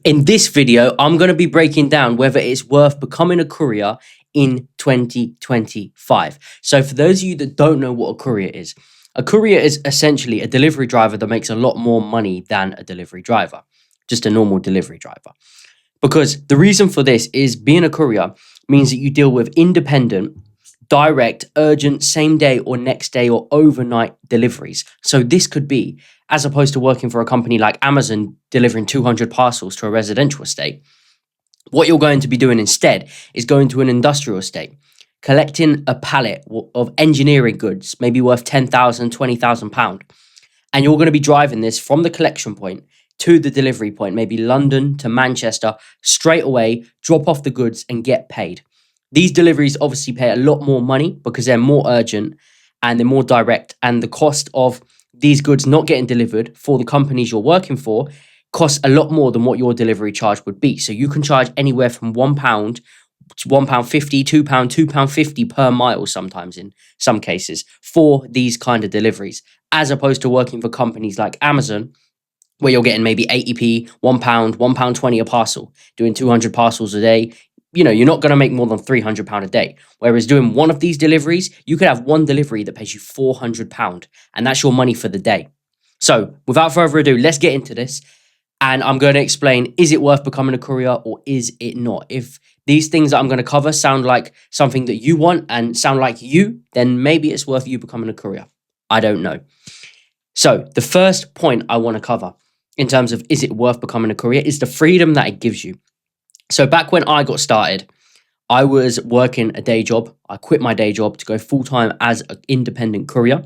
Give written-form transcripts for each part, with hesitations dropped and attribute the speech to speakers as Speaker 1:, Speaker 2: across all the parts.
Speaker 1: In this video, I'm going to be breaking down whether it's worth becoming a courier in 2025. So for those of you that don't know what a courier is essentially a delivery driver that makes a lot more money than a delivery driver, just a normal delivery driver. Because the reason for this is being a courier means that you deal with independent, direct, urgent, same day or next day or overnight deliveries. So this could be, as opposed to working for a company like Amazon delivering 200 parcels to a residential estate, what you're going to be doing instead is going to an industrial estate, collecting a pallet of engineering goods, maybe worth £10,000, £20,000. And you're going to be driving this from the collection point to the delivery point, maybe London to Manchester, straight away, drop off the goods and get paid. These deliveries obviously pay a lot more money because they're more urgent and they're more direct. And the cost of these goods not getting delivered for the companies you're working for costs a lot more than what your delivery charge would be. So you can charge anywhere from £1 to £1.50, £2, £2.50 per mile sometimes in some cases for these kind of deliveries, as opposed to working for companies like Amazon, where you're getting maybe 80p, £1, £1.20 a parcel, doing 200 parcels a day. You're not going to make more than £300 a day. Whereas doing one of these deliveries, you could have one delivery that pays you £400, and that's your money for the day. So without further ado, let's get into this. And I'm going to explain, is it worth becoming a courier or is it not? If these things that I'm going to cover sound like something that you want and sound like you, then maybe it's worth you becoming a courier. I don't know. So the first point I want to cover in terms of is it worth becoming a courier is the freedom that it gives you. So back when I got started, I was working a day job. I quit my day job to go full-time as an independent courier.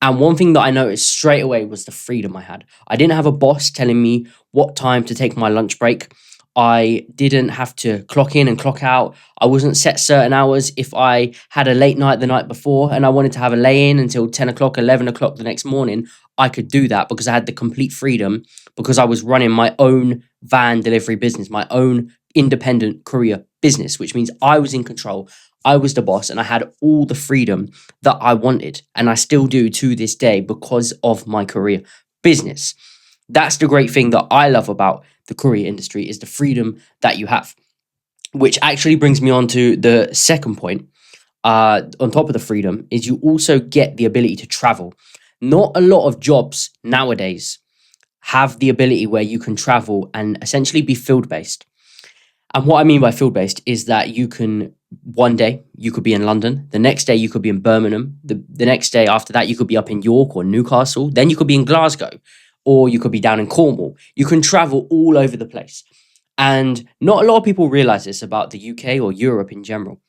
Speaker 1: And one thing that I noticed straight away was the freedom I had. I didn't have a boss telling me what time to take my lunch break. I didn't have to clock in and clock out. I wasn't set certain hours. If I had a late night the night before and I wanted to have a lay-in until 10 o'clock, 11 o'clock the next morning, I could do that because I had the complete freedom because I was running my own van delivery business, my own independent courier business, which means I was in control. I was the boss and I had all the freedom that I wanted. And I still do to this day because of my courier business. That's the great thing that I love about the courier industry is the freedom that you have, which actually brings me on to the second point. On top of the freedom is you also get the ability to travel. Not a lot of jobs nowadays have the ability where you can travel and essentially be field-based. And what I mean by field-based is that you can, one day you could be in London, the next day you could be in Birmingham, the next day after that you could be up in York or Newcastle, then you could be in Glasgow, or you could be down in Cornwall. You can travel all over the place. And not a lot of people realize this about the UK or Europe in general.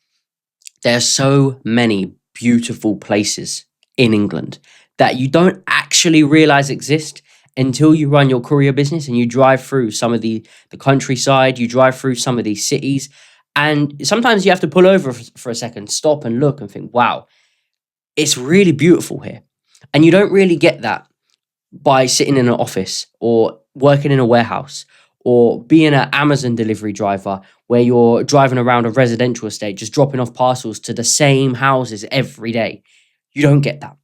Speaker 1: There are so many beautiful places in England that you don't actually realize exist until you run your courier business and you drive through some of the countryside, you drive through some of these cities. And sometimes you have to pull over for a second, stop and look and think, wow, it's really beautiful here. And you don't really get that by sitting in an office or working in a warehouse or being an Amazon delivery driver where you're driving around a residential estate, just dropping off parcels to the same houses every day. You don't get that.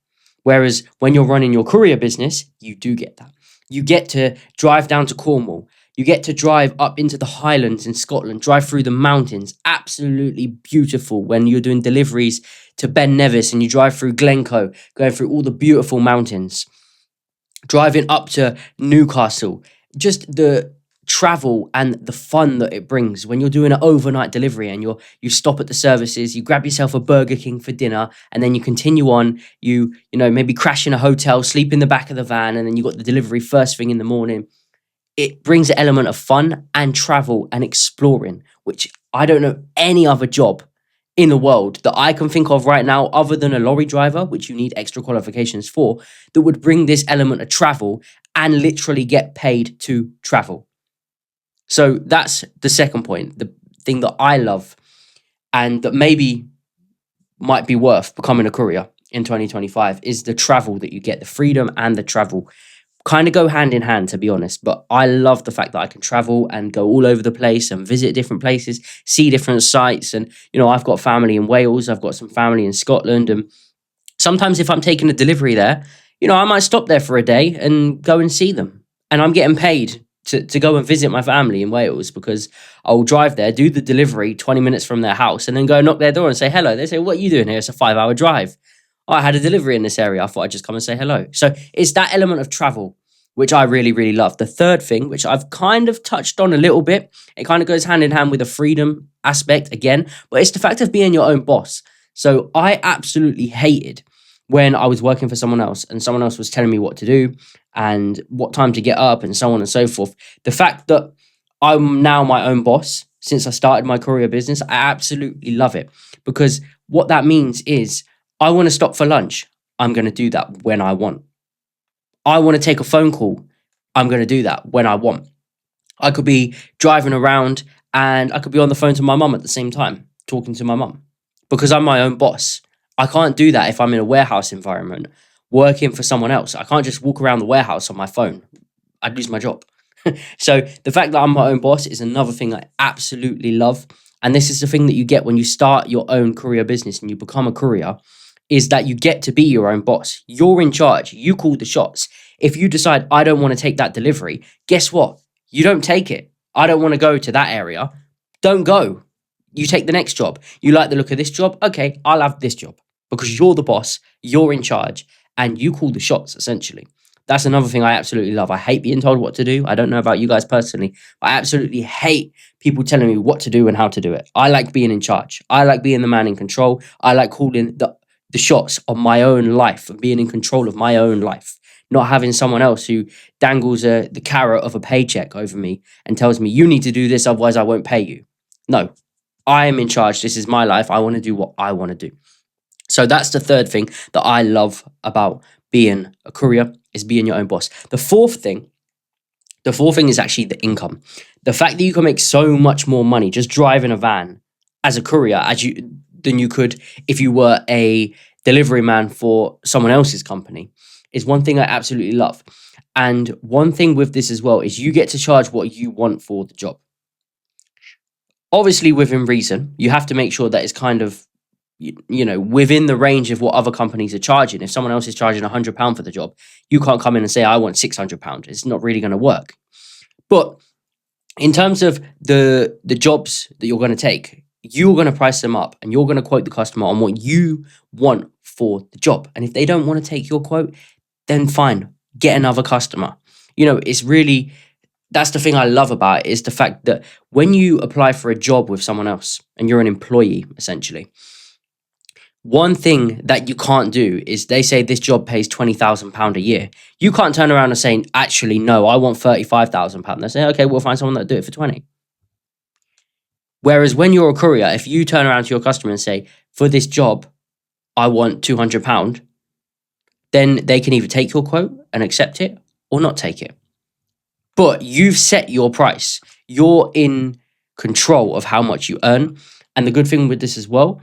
Speaker 1: Whereas when you're running your courier business, you do get that. You get to drive down to Cornwall. You get to drive up into the Highlands in Scotland, drive through the mountains. Absolutely beautiful when you're doing deliveries to Ben Nevis and you drive through Glencoe, going through all the beautiful mountains. Driving up to Newcastle, just the travel and the fun that it brings when you're doing an overnight delivery and you stop at the services, you grab yourself a Burger King for dinner, and then you continue on. You maybe crash in a hotel, sleep in the back of the van, and then you got the delivery first thing in the morning. It brings an element of fun and travel and exploring, which I don't know any other job in the world that I can think of right now, other than a lorry driver, which you need extra qualifications for, that would bring this element of travel and literally get paid to travel. So that's the second point, the thing that I love and that maybe might be worth becoming a courier in 2025 is the travel that you get, the freedom and the travel. Kind of go hand in hand, to be honest, but I love the fact that I can travel and go all over the place and visit different places, see different sites. And, I've got family in Wales, I've got some family in Scotland. And sometimes if I'm taking a delivery there, I might stop there for a day and go and see them. And I'm getting paid to go and visit my family in Wales, because I'll drive there, do the delivery 20 minutes from their house, and then go knock their door and say hello. They say, "What are you doing here?" It's a 5 hour drive. "Oh, I had a delivery in this area. I thought I'd just come and say hello." So it's that element of travel, which I really, really love. The third thing, which I've kind of touched on a little bit, it kind of goes hand in hand with the freedom aspect again, but it's the fact of being your own boss. So I absolutely hated when I was working for someone else and someone else was telling me what to do and what time to get up and so on and so forth. The fact that I'm now my own boss since I started my courier business, I absolutely love it, because what that means is I want to stop for lunch. I'm going to do that when I want. I want to take a phone call. I'm going to do that when I want. I could be driving around and I could be on the phone to my mum at the same time, talking to my mum, because I'm my own boss. I can't do that if I'm in a warehouse environment working for someone else. I can't just walk around the warehouse on my phone. I'd lose my job. So the fact that I'm my own boss is another thing I absolutely love. And this is the thing that you get when you start your own courier business and you become a courier, is that you get to be your own boss. You're in charge. You call the shots. If you decide, I don't want to take that delivery, guess what? You don't take it. I don't want to go to that area. Don't go. You take the next job. You like the look of this job? Okay, I'll have this job, because you're the boss, you're in charge, and you call the shots, essentially. That's another thing I absolutely love. I hate being told what to do. I don't know about you guys personally, but I absolutely hate people telling me what to do and how to do it. I like being in charge. I like being the man in control. I like calling the shots on my own life and being in control of my own life, not having someone else who dangles the carrot of a paycheck over me and tells me, you need to do this, otherwise I won't pay you. No, I am in charge. This is my life. I want to do what I want to do. So that's the third thing that I love about being a courier, is being your own boss. The fourth thing is actually the income. The fact that you can make so much more money just driving a van as a courier than you could if you were a delivery man for someone else's company is one thing I absolutely love. And one thing with this as well is you get to charge what you want for the job. Obviously, within reason, you have to make sure that it's kind of, within the range of what other companies are charging. If someone else is charging £100 for the job, you can't come in and say, I want £600. It's not really going to work. But in terms of the jobs that you're going to take, you're going to price them up and you're going to quote the customer on what you want for the job. And if they don't want to take your quote, then fine, get another customer. It's really, that's the thing I love about it, is the fact that when you apply for a job with someone else and you're an employee, essentially, one thing that you can't do is they say this job pays £20,000 a year. You can't turn around and say, actually, no, I want £35,000. They say, okay, we'll find someone that'll do it for 20. Whereas when you're a courier, if you turn around to your customer and say, for this job, I want £200, then they can either take your quote and accept it or not take it. But you've set your price. You're in control of how much you earn. And the good thing with this as well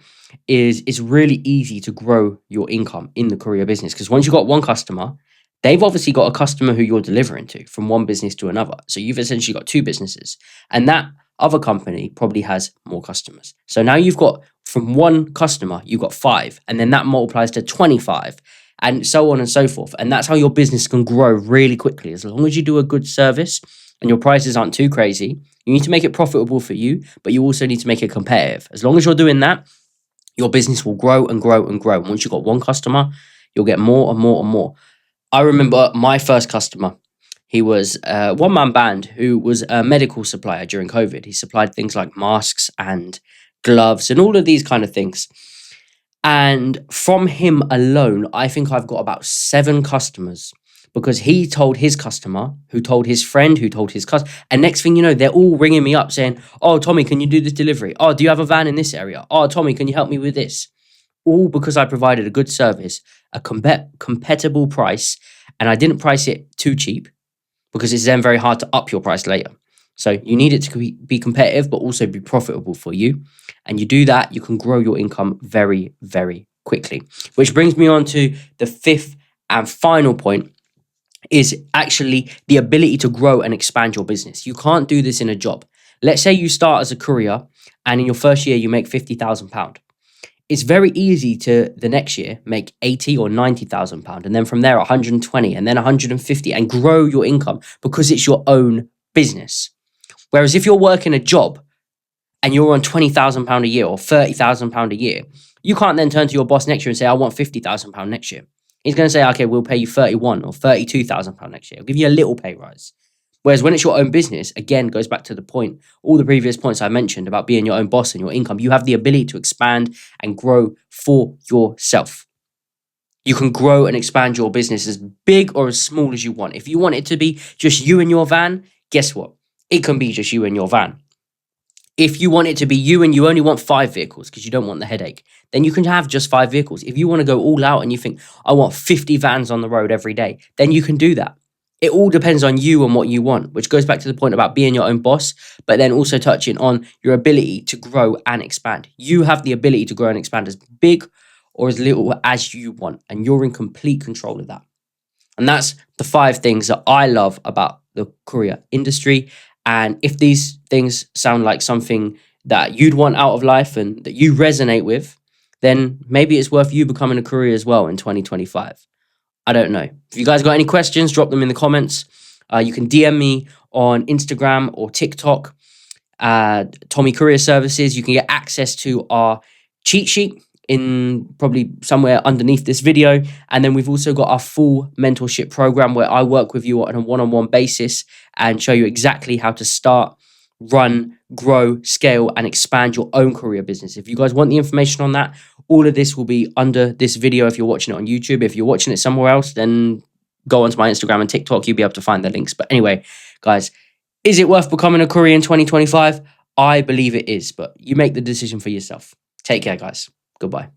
Speaker 1: is it's really easy to grow your income in the courier business, because once you've got one customer, they've obviously got a customer who you're delivering to from one business to another. So you've essentially got two businesses, and that other company probably has more customers. So now you've got, from one customer, you've got 5, and then that multiplies to 25, and so on and so forth. And that's how your business can grow really quickly. As long as you do a good service and your prices aren't too crazy, you need to make it profitable for you, but you also need to make it competitive. As long as you're doing that, your business will grow and grow and grow. Once you've got one customer, you'll get more and more and more. I remember my first customer. He was a one-man band who was a medical supplier during COVID. He supplied things like masks and gloves and all of these kind of things. And from him alone, I think I've got about 7 customers, because he told his customer, who told his friend, who told his customer. And next thing you know, they're all ringing me up saying, oh, Tommy, can you do this delivery? Oh, do you have a van in this area? Oh, Tommy, can you help me with this? All because I provided a good service, a compatible price, and I didn't price it too cheap, because it's then very hard to up your price later. So you need it to be competitive, but also be profitable for you. And you do that, you can grow your income very, very quickly. Which brings me on to the 5th and final point, is actually the ability to grow and expand your business. You can't do this in a job. Let's say you start as a courier and in your first year you make £50,000. It's very easy to the next year make £80,000 or £90,000, and then from there 120, and then 150, and grow your income, because it's your own business. Whereas if you're working a job and you're on £20,000 a year or £30,000 a year, you can't then turn to your boss next year and say, I want £50,000 next year. He's going to say, okay, we'll pay you £31,000 or £32,000 next year. I'll give you a little pay rise. Whereas when it's your own business, again, goes back to the point, all the previous points I mentioned about being your own boss and your income, you have the ability to expand and grow for yourself. You can grow and expand your business as big or as small as you want. If you want it to be just you and your van, guess what? It can be just you and your van. If you want it to be you and you only want 5 vehicles because you don't want the headache, then you can have just 5 vehicles. If you want to go all out and you think, I want 50 vans on the road every day, then you can do that. It all depends on you and what you want, which goes back to the point about being your own boss, but then also touching on your ability to grow and expand. You have the ability to grow and expand as big or as little as you want, and you're in complete control of that. And that's the 5 things that I love about the courier industry. And if these things sound like something that you'd want out of life and that you resonate with, then maybe it's worth you becoming a courier as well in 2025. I don't know. If you guys got any questions, drop them in the comments. You can DM me on Instagram or TikTok, Tommy Courier Services. You can get access to our cheat sheet in probably somewhere underneath this video. And then we've also got our full mentorship program where I work with you on a one-on-one basis and show you exactly how to start, run, grow, scale, and expand your own courier business. If you guys want the information on that, all of this will be under this video if you're watching it on YouTube. If you're watching it somewhere else, then go onto my Instagram and TikTok. You'll be able to find the links. But anyway, guys, is it worth becoming a courier in 2025? I believe it is, but you make the decision for yourself. Take care, guys. Goodbye.